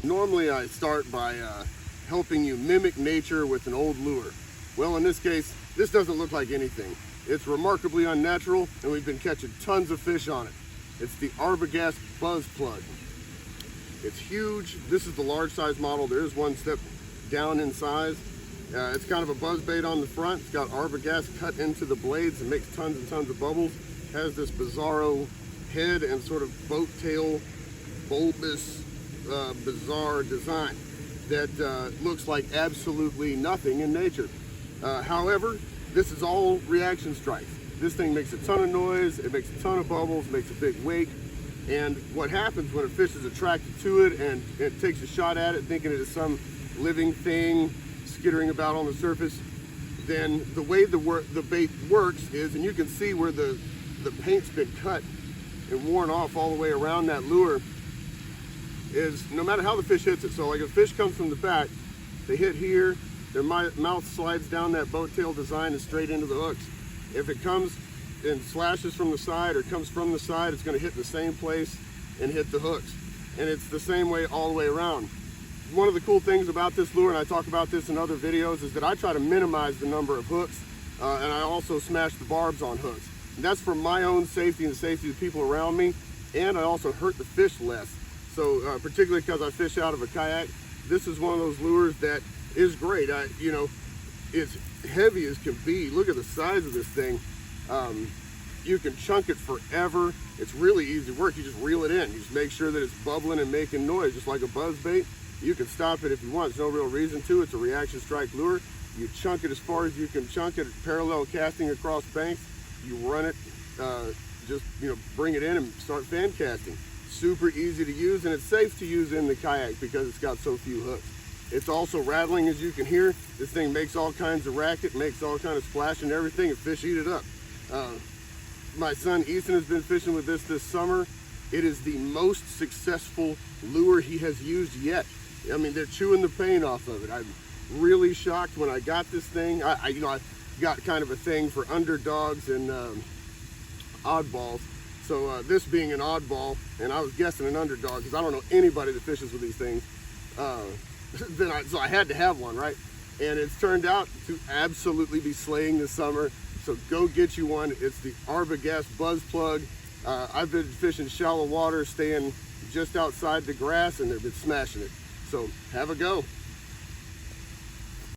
Normally I start by helping you mimic nature with an old lure. Well, in this case, this doesn't look like anything. It's remarkably unnatural, and we've been catching tons of fish on it. It's the ARBOGAST Buzz Plug. It's huge. This is the large size model. There is one step down in size. It's kind of a buzz bait on the front. It's got ARBOGAST cut into the blades and makes tons and tons of bubbles. Has this bizarro head and sort of boat tail, bulbous, bizarre design that looks like absolutely nothing in nature. However, this is all reaction strikes. This thing makes a ton of noise, it makes a ton of bubbles, makes a big wake, and what happens when a fish is attracted to it and it takes a shot at it thinking it is some living thing skittering about on the surface, then the way the bait works is, and you can see where the paint's been cut and worn off all the way around that lure, is no matter how the fish hits it. So like if a fish comes from the back, they hit here, their mouth slides down that boat tail design and straight into the hooks. If it comes and slashes from the side or comes from the side, it's going to hit the same place and hit the hooks. And it's the same way all the way around. One of the cool things about this lure, and I talk about this in other videos, is that I try to minimize the number of hooks, and I also smash the barbs on hooks. And that's for my own safety and the safety of the people around me, and I also hurt the fish less. So particularly because I fish out of a kayak, this is one of those lures that is great. You know, it's heavy as can be. Look at the size of this thing. You can chunk it forever. It's really easy work. You just reel it in. You just make sure that it's bubbling and making noise, just like a buzz bait. You can stop it if you want. There's no real reason to. It's a reaction strike lure. You chunk it as far as you can chunk it, parallel casting across banks. You run it, just bring it in and start fan casting. Super easy to use, and it's safe to use in the kayak because it's got so few hooks. It's also rattling, as you can hear. This thing makes all kinds of racket, makes all kinds of splash and everything, and fish eat it up. My son Easton has been fishing with this summer. It is the most successful lure he has used yet. I mean, they're chewing the paint off of it. I'm really shocked when I got this thing. I got kind of a thing for underdogs and oddballs. So this being an oddball, and I was guessing an underdog because I don't know anybody that fishes with these things. So I had to have one, right? And it's turned out to absolutely be slaying this summer. So go get you one. It's the ARBOGAST Buzz Plug. I've been fishing shallow water, staying just outside the grass, and they've been smashing it. So have a go.